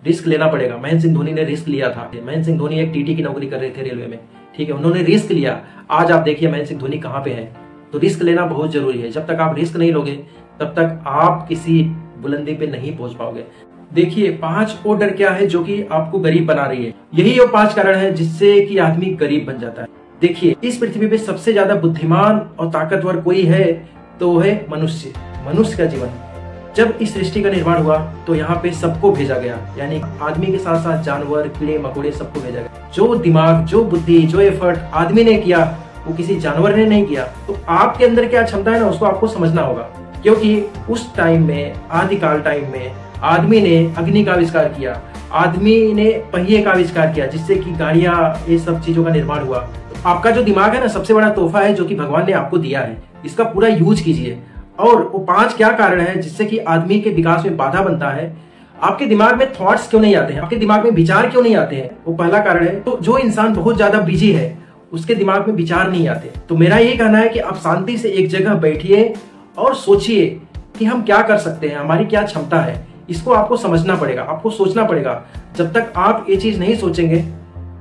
Risk लेना पड़ेगा। महेंद्र सिंह धोनी ने रिस्क लिया था। महेंद्र सिंह धोनी एक टीटी की नौकरी कर रहे थे रेलवे में, ठीक है, उन्होंने रिस्क लिया। आज आप देखिए महेंद्र सिंह धोनी कहाँ पे हैं। तो रिस्क लेना बहुत जरूरी है। जब तक आप रिस्क नहीं लोगे तब तक आप किसी बुलंदी पे नहीं पहुंच पाओगे। देखिए 5 वो डर क्या है जो कि आपको गरीब बना रही है। यही वो 5 कारण है जिससे कि आदमी गरीब बन जाता है। देखिए इस पृथ्वी पे सबसे ज्यादा बुद्धिमान और ताकतवर कोई है तो वो है मनुष्य। मनुष्य का जीवन, जब इस सृष्टि का निर्माण हुआ तो यहाँ पे सबको भेजा गया, यानी आदमी के साथ साथ जानवर, कीड़े मकोड़े सबको भेजा गया। जो दिमाग, जो बुद्धि, जो एफर्ट आदमी ने किया वो किसी जानवर ने नहीं किया। तो आपके अंदर क्या क्षमता है ना, उसको आपको समझना होगा। क्योंकि उस टाइम में, आदिकाल टाइम में आदमी ने अग्नि का आविष्कार किया, आदमी ने पहिए का आविष्कार किया, जिससे कि गाड़ियां, ये सब चीजों का निर्माण हुआ। तो आपका जो दिमाग है ना, सबसे बड़ा तोहफा है जो कि भगवान ने आपको दिया है। इसका पूरा यूज कीजिए। और वो 5 क्या कारण है जिससे कि आदमी के विकास में बाधा बनता है। आपके दिमाग में थॉट्स क्यों नहीं आते हैं, आपके दिमाग में विचार क्यों नहीं आते हैं, वो पहला कारण है। तो जो इंसान बहुत ज्यादा बिजी है उसके दिमाग में विचार नहीं आते। तो मेरा यही कहना है कि आप शांति से एक जगह बैठिए और सोचिए कि हम क्या कर सकते हैं, हमारी क्या क्षमता है। इसको आपको समझना पड़ेगा, आपको सोचना पड़ेगा। जब तक आप ये चीज नहीं सोचेंगे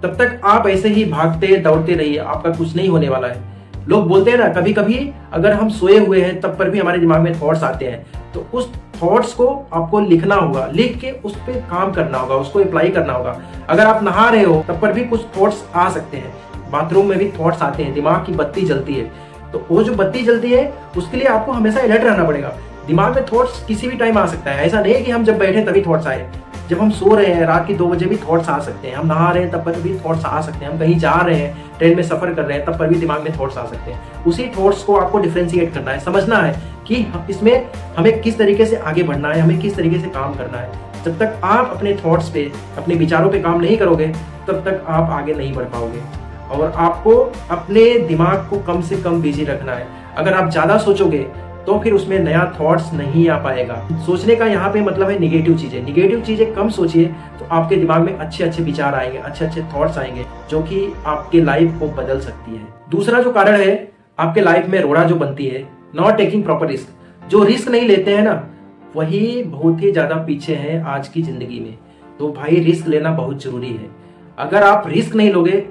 तब तक आप ऐसे ही भागते दौड़ते रहिए, आपका कुछ नहीं होने वाला है। लोग बोलते हैं ना, कभी कभी अगर हम सोए हुए हैं तब पर भी हमारे दिमाग में थॉट्स आते हैं। तो उस थॉट्स को आपको लिखना होगा, लिख के उस पर काम करना होगा, उसको अप्लाई करना होगा। अगर आप नहा रहे हो तब पर भी कुछ थॉट्स आ सकते हैं, बाथरूम में भी थॉट्स आते हैं, दिमाग की बत्ती जलती है। तो वो जो बत्ती जलती है उसके लिए आपको हमेशा अलर्ट रहना पड़ेगा। दिमाग में थॉट्स किसी भी टाइम आ सकता है, ऐसा नहीं है कि हम जब बैठे तभी थॉट्स आए। जब हम सो रहे हैं रात के 2 बजे भी थॉट्स आ सकते हैं, हम नहा रहे हैं तब पर भी थॉट्स आ सकते हैं, हम कहीं जा रहे हैं, ट्रेन में सफर कर रहे हैं तब पर भी दिमाग में थॉट्स आ सकते हैं। उसी थॉट्स को आपको डिफरेंशिएट करना है, समझना है कि इसमें हमें किस तरीके से आगे बढ़ना है, हमें किस तरीके से काम करना है। जब तक आप अपने थॉट्स पे, अपने विचारों पे काम नहीं करोगे तब तक आप आगे नहीं बढ़ पाओगे। और आपको अपने दिमाग को कम से कम बिजी रखना है। अगर आप ज्यादा सोचोगे तो फिर उसमें नया थॉट्स नहीं आ पाएगा। सोचने का यहाँ पे मतलब है निगेटिव चीजें कम सोचिए तो आपके दिमाग में अच्छे अच्छे विचार आएंगे, अच्छे अच्छे थॉट्स आएंगे जो कि आपके लाइफ को बदल सकती है। दूसरा जो कारण है आपके लाइफ में रोड़ा जो बनती है, नॉट टेकिंग प्रॉपर रिस्क। जो रिस्क नहीं लेते हैं ना वही बहुत ही ज्यादा पीछे हैं आज की जिंदगी में। तो भाई रिस्क लेना बहुत जरूरी है। अगर आप रिस्क नहीं लोगे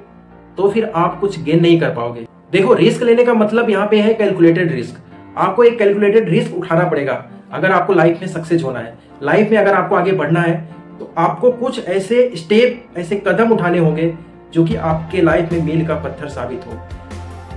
तो फिर आप कुछ गेन नहीं कर पाओगे। देखो रिस्क लेने का मतलब यहाँ पे है कैलकुलेटेड रिस्क। आपको एक कैलकुलेटेड रिस्क उठाना पड़ेगा अगर आपको लाइफ में सक्सेस होना है। लाइफ में अगर आपको आगे बढ़ना है तो आपको कुछ ऐसे स्टेप, ऐसे कदम उठाने होंगे जो कि आपके लाइफ में मील का पत्थर साबित हो।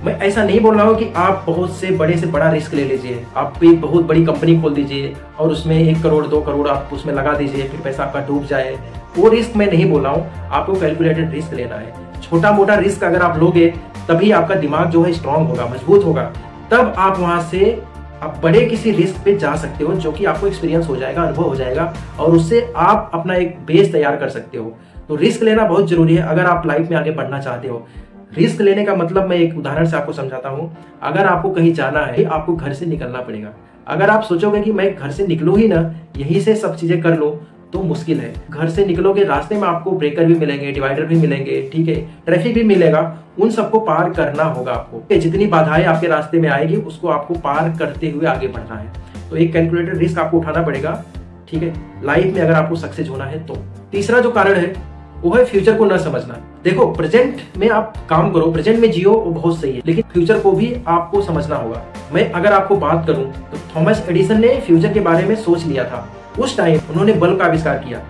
मैं ऐसा नहीं बोल रहा हूँ कि आप बहुत से बड़ा रिस्क ले लीजिए, आप एक बहुत बड़ी कंपनी खोल दीजिए और उसमें 1 करोड़ 2 करोड़ आप उसमें लगा दीजिए, फिर पैसा आपका डूब जाए। वो रिस्क मैं नहीं बोल रहा हूँ, आपको कैलकुलेटेड रिस्क लेना है। छोटा मोटा रिस्क अगर आप लोगे तभी आपका दिमाग जो है स्ट्रांग होगा, मजबूत होगा, तब आप वहां से आप बड़े किसी रिस्क पे जा सकते हो जो कि आपको एक्सपीरियंस हो जाएगा, अनुभव हो जाएगा और उससे आप अपना एक बेस तैयार कर सकते हो। तो रिस्क लेना बहुत जरूरी है अगर आप लाइफ में आगे बढ़ना चाहते हो। रिस्क लेने का मतलब मैं एक उदाहरण से आपको समझाता हूँ। अगर आपको कहीं जाना है, आपको घर से निकलना पड़ेगा। अगर आप सोचोगे कि मैं घर से निकलूं ही ना, यहीं से सब चीजें कर लो, तो मुश्किल है। घर से निकलोगे, रास्ते में आपको ब्रेकर भी मिलेंगे, डिवाइडर भी मिलेंगे, ठीक है, ट्रैफिक भी मिलेगा, उन सबको पार करना होगा आपको। जितनी बाधाएं आपके रास्ते में आएगी उसको आपको पार करते हुए आगे बढ़ना है। तो एक कैलकुलेटेड रिस्क आपको उठाना पड़ेगा, ठीक है, लाइफ में अगर आपको सक्सेस होना है तो। तीसरा जो कारण है वो है फ्यूचर को न समझना। देखो प्रेजेंट में आप काम करो, प्रेजेंट में जियो, वो बहुत सही है, लेकिन फ्यूचर को भी आपको समझना होगा। मैं अगर आपको बात करूं तो थॉमस एडिसन ने फ्यूचर के बारे में सोच लिया था। उस टाइम उन्होंने बल्ब का आविष्कार किया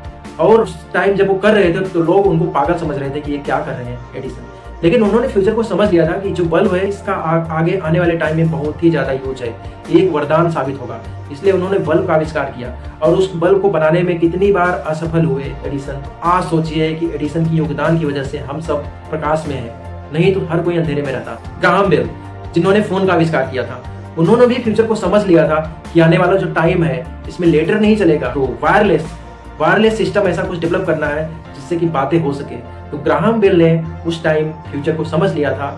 और उस टाइम जब वो कर रहे थे तो लोग उनको पागल समझ रहे थे कि ये क्या कर रहे हैं एडिसन। लेकिन उन्होंने फ्यूचर को समझ लिया था कि जो बल्ब है इसका आगे आने वाले टाइम में बहुत ही ज्यादा यूज है, एक वरदान साबित होगा। इसलिए उन्होंने बल्ब का आविष्कार किया और उस बल्ब को बनाने में कितनी बार असफल हुए एडिसन। आज सोचिए कि एडिसन की योगदान की वजह से हम सब प्रकाश में हैं, नहीं तो हर कोई अंधेरे में रहता। ग्राहम बेल जिन्होंने फोन का आविष्कार किया था, उन्होंने भी फ्यूचर को समझ लिया था कि आने वाला जो टाइम है इसमें लेटर नहीं चलेगा, तो वायरलेस सिस्टम ऐसा कुछ डेवलप करना है जिससे कि बातें हो सके। तो ग्राहम बेल ने उस टाइम फ्यूचर को समझ लिया था,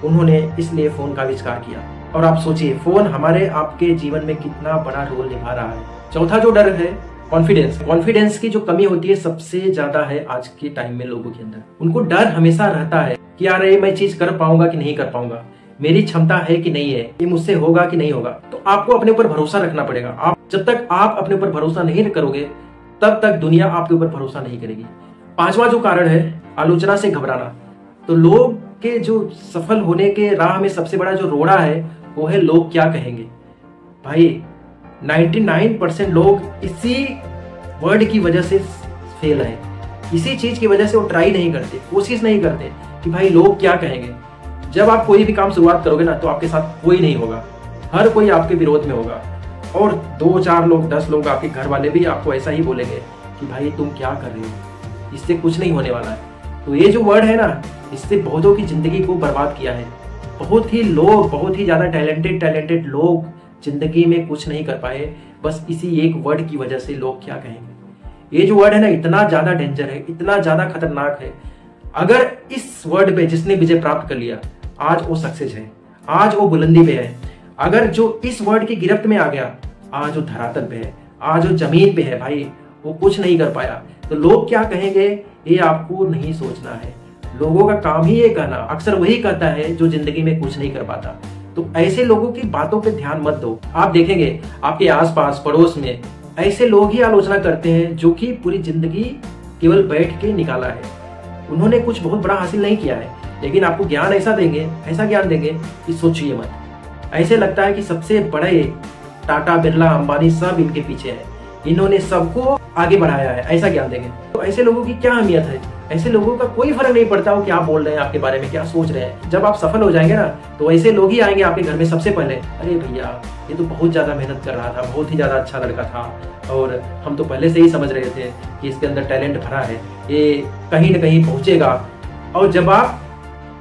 उन्होंने इसलिए फोन का आविष्कार किया। और आप सोचिए फोन हमारे आपके जीवन में कितना बड़ा रोल निभा रहा है। चौथा जो डर है कॉन्फिडेंस की जो कमी होती है सबसे ज्यादा है आज के टाइम में लोगों के अंदर। उनको डर हमेशा रहता है कि यार ये मैं चीज कर पाऊंगा कि नहीं कर पाऊंगा, मेरी क्षमता है कि नहीं है, ये मुझसे होगा कि नहीं होगा। तो आपको अपने ऊपर भरोसा रखना पड़ेगा। आप जब तक आप अपने ऊपर भरोसा नहीं करोगे तब तक दुनिया आपके ऊपर भरोसा नहीं करेगी। पांचवा जो कारण है आलोचना से घबराना। तो लोग के जो सफल होने के राह में सबसे बड़ा जो रोड़ा है वो है लोग क्या कहेंगे। भाई 99% लोग इसी वर्ड की वजह से फेल है। इसी चीज की वजह से वो ट्राई नहीं करते, कोशिश नहीं करते कि भाई लोग क्या कहेंगे। जब आप कोई भी काम शुरुआत करोगे ना तो आपके साथ कोई नहीं होगा, हर कोई आपके विरोध में होगा। और 2-4 लोग 10 लोग आपके घर वाले भी आपको ऐसा ही बोलेंगे कि भाई तुम क्या कर रहे हो, इससे कुछ नहीं होने वाला है। तो ये जो वर्ड है ना, इससे बहुतों की जिंदगी को बर्बाद किया है। बहुत ही लोग, बहुत ही ज्यादा टैलेंटेड लोग जिंदगी में कुछ नहीं कर पाए, बस इसी एक वर्ड की वजह से लोग क्या कहेंगे। ये जो वर्ड है ना, इतना ज्यादा डेंजर है, इतना ज्यादा खतरनाक है। अगर इस वर्ड पे जिसने विजय प्राप्त कर लिया, आज वो सक्सेस है, आज वो बुलंदी पे है। अगर जो इस वर्ड की गिरफ्त में आ गया, आज वो धरातल पे है, आज वो जमीन पे है भाई, वो कुछ नहीं कर पाया। तो लोग क्या कहेंगे ये आपको नहीं सोचना है। लोगों का काम ही ये कहना, अक्सर वही कहता है जो जिंदगी में कुछ नहीं कर पाता। तो ऐसे लोगों की बातों पे ध्यान मत दो। आप देखेंगे आपके आसपास पड़ोस में ऐसे लोग ही आलोचना करते हैं जो कि पूरी जिंदगी केवल बैठ के निकाला है। उन्होंने कुछ बहुत बड़ा हासिल नहीं किया है, लेकिन आपको ज्ञान ऐसा देंगे, ऐसा ज्ञान देंगे कि सोचिए मत। ऐसे लगता है कि सबसे बड़े टाटा, बिरला, अंबानी सब इनके पीछे हैं, इन्होंने सबको आगे बढ़ाया है, ऐसा ज्ञान देंगे। तो ऐसे लोगों की क्या अहमियत है? ऐसे लोगों का कोई फर्क नहीं पड़ता वो क्या बोल रहे हैं, आपके बारे में क्या सोच रहे हैं। जब आप सफल हो जाएंगे ना तो ऐसे लोग ही आएंगे आपके घर में सबसे पहले, अरे भैया ये तो बहुत ज्यादा मेहनत कर रहा था, बहुत ही ज्यादा अच्छा लड़का था और हम तो पहले से ही समझ रहे थे कि इसके अंदर टैलेंट भरा है, ये कहीं ना कहीं पहुंचेगा। और जब आप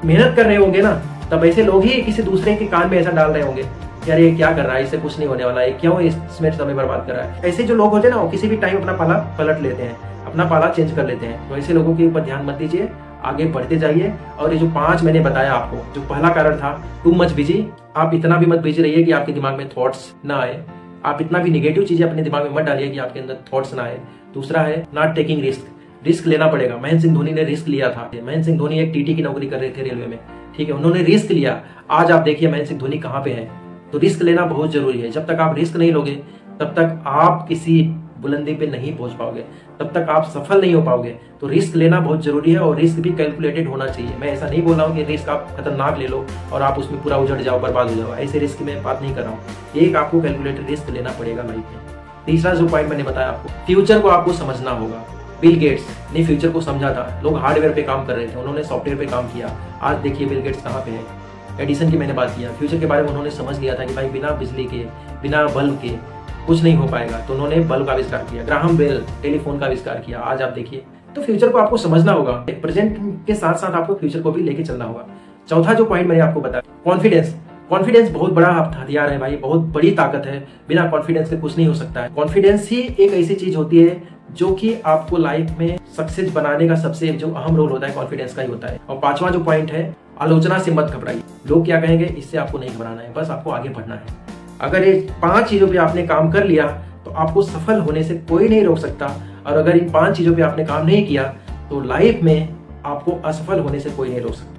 मेहनत कर रहे होंगे ना, तब ऐसे लोग ही किसी दूसरे के कान में ऐसा डाल रहे होंगे कि अरे क्या कर रहा है, इससे कुछ नहीं होने वाला है, क्यों इसमें समय बर्बाद कर रहा है। ऐसे जो लोग होते हैं ना, वो किसी भी टाइम अपना पाला पलट लेते हैं, अपना पाला चेंज कर लेते हैं। तो ऐसे लोगों के ऊपर ध्यान मत दीजिए, आगे बढ़ते जाइए। और ये जो 5 मैंने बताया आपको, जो पहला कारण था टू मच बिजी, आप इतना भी मत बिजी रहिए कि आपके दिमाग में थॉट्स ना आए। आप इतना भी निगेटिव चीजें अपने दिमाग में मत डालिए कि आपके अंदर थॉट्स ना आए। दूसरा है नॉट टेकिंग रिस्क, रिस्क लेना पड़ेगा। महेंद्र सिंह धोनी ने रिस्क लिया था। महेंद्र सिंह धोनी एक टीटी की नौकरी कर रहे थे रेलवे में, ठीक है, उन्होंने रिस्क लिया। आज आप देखिए महेंद्र सिंह धोनी कहाँ पे है। तो रिस्क लेना बहुत जरूरी है। जब तक आप रिस्क नहीं लोगे तब तक आप किसी बुलंदी पे नहीं पहुंच पाओगे, तब तक आप सफल नहीं हो पाओगे। तो रिस्क लेना बहुत जरूरी है और रिस्क भी कैलकुलेटेड होना चाहिए। मैं ऐसा नहीं बोल रहा हूँ कि रिस्क आप खतरनाक ले लो और आप उसमें पूरा उजड़ जाओ, बर्बाद हो जाओ, ऐसे रिस्क में बात नहीं कर रहा हूँ। एक आपको कैलकुलेटेड रिस्क लेना पड़ेगा लाइफ में। तीसरा जो पॉइंट मैंने बताया आपको, फ्यूचर को आपको समझना होगा। बिल गेट्स ने फ्यूचर को समझा था। लोग हार्डवेयर पे काम कर रहे थे, उन्होंने सॉफ्टवेयर पे काम किया। आज देखिए बिल गेट्स कहाँ पे है। एडिसन की मैंने बात किया, फ्यूचर के बारे में उन्होंने समझ लिया था कि भाई बिना बिजली के, बिना बल्ब के कुछ नहीं हो पाएगा। तो उन्होंने बल्ब का आविष्कार किया। ग्राहम बेल टेलीफोन का आविष्कार किया। आज आप देखिए, तो फ्यूचर को आपको समझना होगा, प्रेजेंट के साथ साथ आपको फ्यूचर को भी लेके चलना होगा। चौथा जो पॉइंट मैंने आपको बताया, कॉन्फिडेंस। कॉन्फिडेंस बहुत बड़ा हथियार है भाई, बहुत बड़ी ताकत है। बिना कॉन्फिडेंस के कुछ नहीं हो सकता है। कॉन्फिडेंस ही एक ऐसी चीज होती है जो कि आपको लाइफ में सक्सेस बनाने का सबसे जो अहम रोल होता है, कॉन्फिडेंस का ही होता है। और पांचवा जो पॉइंट है, आलोचना से मत घबराइए। लोग क्या कहेंगे इससे आपको नहीं घबराना है, बस आपको आगे बढ़ना है। अगर ये 5 चीजों पे आपने काम कर लिया तो आपको सफल होने से कोई नहीं रोक सकता। और अगर इन 5 चीजों पे आपने काम नहीं किया तो लाइफ में आपको असफल होने से कोई नहीं रोक सकता।